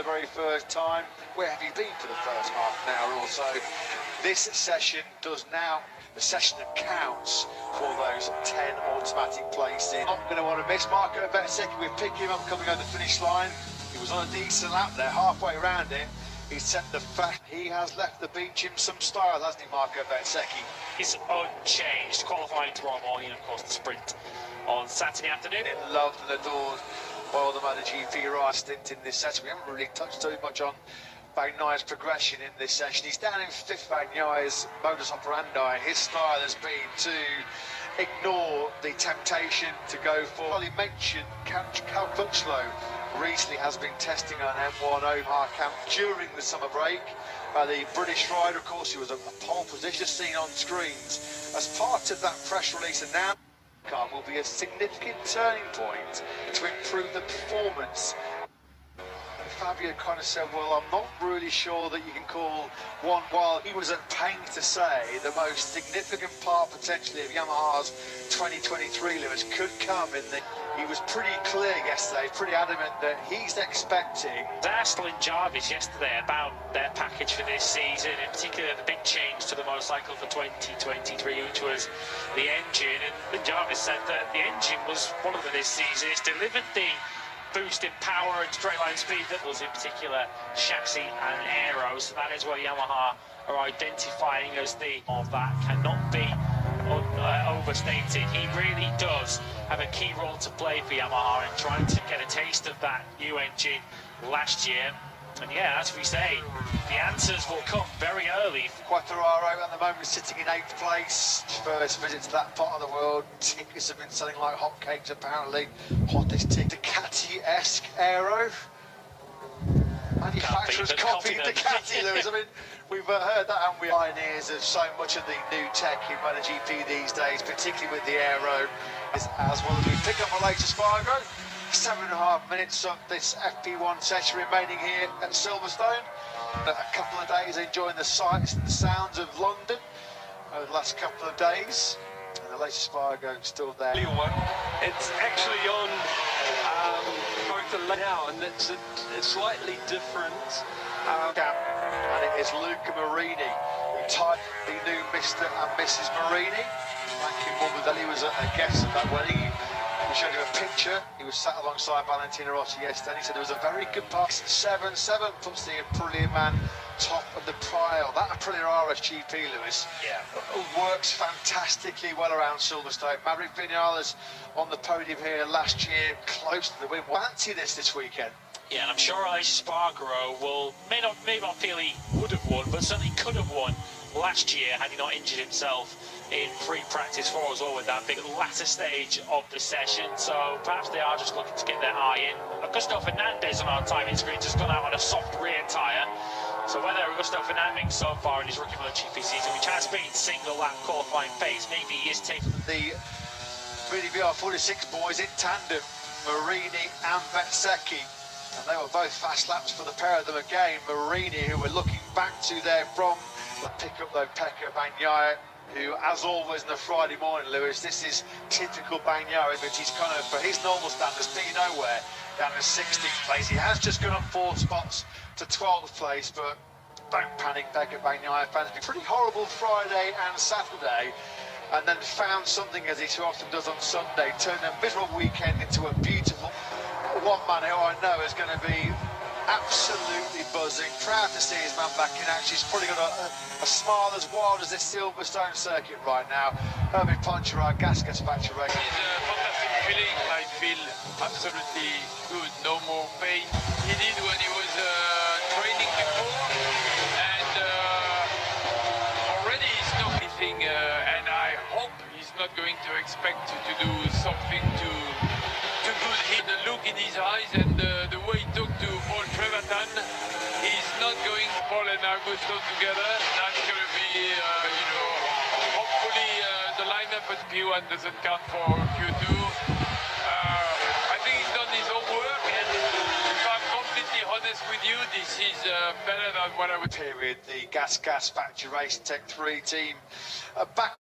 the very first time. Where have you been for the first half an hour or so? This session does now, the session that counts for those 10 automatic places. Not going to want to miss Marco Bezzecchi. We're picking him up coming over the finish line. He was on a decent lap there, halfway around it. He's set the fact he has left the beach in some style, hasn't he, Marco Bezzecchi? He's unchanged. Qualifying tomorrow morning, of course, the sprint on Saturday afternoon. Loved and adored by all the MotoGP riders stint in this session. We haven't really touched too much on Bagnaia's progression in this session. He's down in fifth. Bagnaia's modus operandi. His style has been to ignore the temptation to go for. Well, he mentioned Cal Crutchlow recently has been testing on M1 Omar camp during the summer break. The British rider, of course, he was a pole position seen on screens. As part of that press release announcement, will be a significant turning point to improve the performance. Fabio kind of said, well, I'm not really sure that you can call one, while he was at pains to say the most significant part potentially of Yamaha's 2023, Lewis, could come in the... He was pretty clear yesterday, pretty adamant that he's expecting... Arslan and Jarvis yesterday about their package for this season, in particular the big change to the motorcycle for 2023, which was the engine, and Jarvis said that the engine was one of them this season. It's delivered the boost in power and straight line speed that was in particular chassis and aero, so that is what Yamaha are identifying as the of that cannot be overstated. He really does have a key role to play for Yamaha in trying to get a taste of that new engine last year. And yeah, as we say, the answers will come very early. Quartararo at the moment sitting in 8th place. First visit to that part of the world. Tickets have been selling like hotcakes apparently. Hottest ticket. Ducati-esque aero. Manufacturers copied Ducati, Lewis. I mean, we've heard that, and we're pioneers of so much of the new tech in MotoGP these days, particularly with the aero. As well as we pick up a latest Spargo. 7.5 minutes of this FP1 session remaining here at Silverstone. A couple of days enjoying the sights and the sounds of London over the last couple of days. And the latest Spargo still there. It's actually on both now, and it's a slightly different and it is Luca Marini who tied the new Mr. and Mrs. Marini. Frankie Morbidelli was a guest at that wedding. He showed him a picture. He was sat alongside Valentino Rossi yesterday. He said there was a very good pass. 7-7 puts the Aprilia man top of the pile. That Aprilia RSGP, Lewis, works fantastically well around Silverstone. Maverick Vinales on the podium here last year, close to the win. Fancy this weekend. Yeah, and I'm sure Aleix Spargaro may not feel he would have won, but certainly could have won last year had he not injured himself in free practice 4 as well with that big latter stage of the session. So perhaps they are just looking to get their eye in. Augusto Fernandez on our timing screen just gone out on a soft rear tyre. So whether Augusto Fernandez so far in his rookie MotoGP season, which has been single lap qualifying pace, maybe he is taking the VR 46 boys in tandem, Marini and Bezzecchi. And they were both fast laps for the pair of them again. Marini, who were looking back to their from the pickup though, Pecco Bagnaia, who, as always, in the Friday morning, Lewis, this is typical Bagnaia, but he's kind of, for his normal standards, being nowhere down to 16th place. He has just gone up 4 spots to 12th place, but don't panic, Pecco Bagnaia fans. It's been pretty horrible Friday and Saturday, and then found something, as he so often does on Sunday, turned a miserable weekend into a beautiful one man who I know is going to be absolutely buzzing. Proud to see his man back in action. He's probably got a smile as wild as this Silverstone circuit right now. Herbie Puncher, our gas factory race. It's a fantastic feeling. I feel absolutely good. No more pain. He did when he was training before, and already he's not anything. And I hope he's not going to expect to do something too good. The look in his eyes and the way he talked to Paul Trevathan, he's not going Paul and Augusto together. That's going to be, hopefully the lineup at P1 doesn't count for Q2. I think he's done his own work, and if I'm completely honest with you, this is better than what I would... Period, the Gas Factory Racing Tech 3 team back.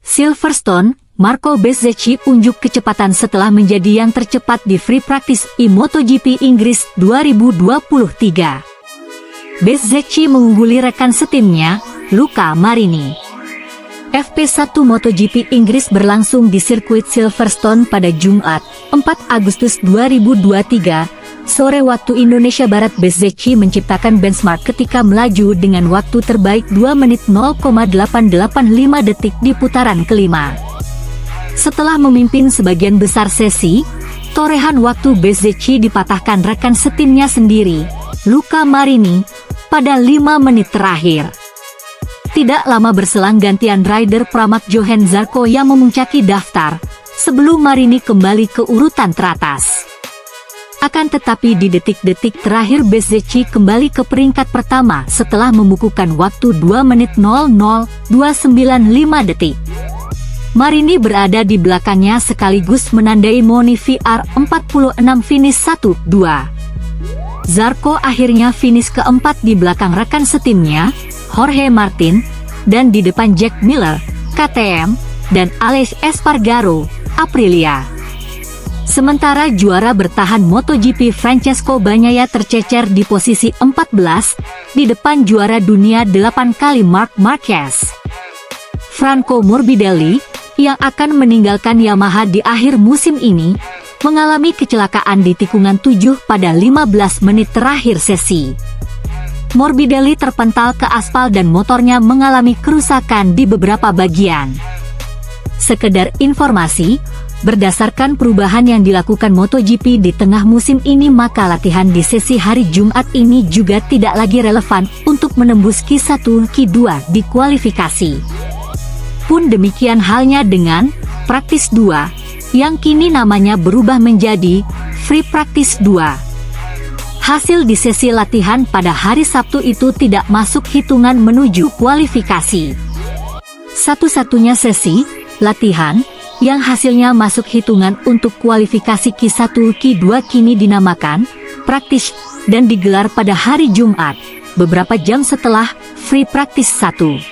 Silverstone, Marco Bezzecchi unjuk kecepatan setelah menjadi yang tercepat di free practice MotoGP Inggris 2023. Bezzecchi mengungguli rekan setimnya, Luca Marini. FP1 MotoGP Inggris berlangsung di sirkuit Silverstone pada Jumat, 4 Agustus 2023, sore waktu Indonesia Barat. Bezzecchi menciptakan benchmark ketika melaju dengan waktu terbaik 2 menit 0,885 detik di putaran kelima. Setelah memimpin sebagian besar sesi, torehan waktu Bezzecchi dipatahkan rekan setimnya sendiri, Luca Marini, pada 5 menit terakhir. Tidak lama berselang gantian rider Pramac Johan Zarco yang memuncaki daftar, sebelum Marini kembali ke urutan teratas. Akan tetapi di detik-detik terakhir Bezzecchi kembali ke peringkat pertama setelah membukukan waktu 2 menit 00295 detik. Marini berada di belakangnya sekaligus menandai Moni VR46 finish 1-2. Zarco akhirnya finish keempat di belakang rekan setimnya, Jorge Martin, dan di depan Jack Miller, KTM, dan Alex Espargaro, Aprilia. Sementara juara bertahan MotoGP Francesco Bagnaia tercecer di posisi 14, di depan juara dunia 8 kali Marc Marquez. Franco Morbidelli, yang akan meninggalkan Yamaha di akhir musim ini, mengalami kecelakaan di tikungan 7 pada 15 menit terakhir sesi. Morbidelli terpental ke aspal dan motornya mengalami kerusakan di beberapa bagian. Sekedar informasi, berdasarkan perubahan yang dilakukan MotoGP di tengah musim ini, maka latihan di sesi hari Jumat ini juga tidak lagi relevan untuk menembus Q1, Q2 di kualifikasi. Pun demikian halnya dengan Practice 2, yang kini namanya berubah menjadi Free Practice 2. Hasil di sesi latihan pada hari Sabtu itu tidak masuk hitungan menuju kualifikasi. Satu-satunya sesi latihan yang hasilnya masuk hitungan untuk kualifikasi Q1, Q2 kini dinamakan Practice dan digelar pada hari Jumat, beberapa jam setelah Free Practice 1.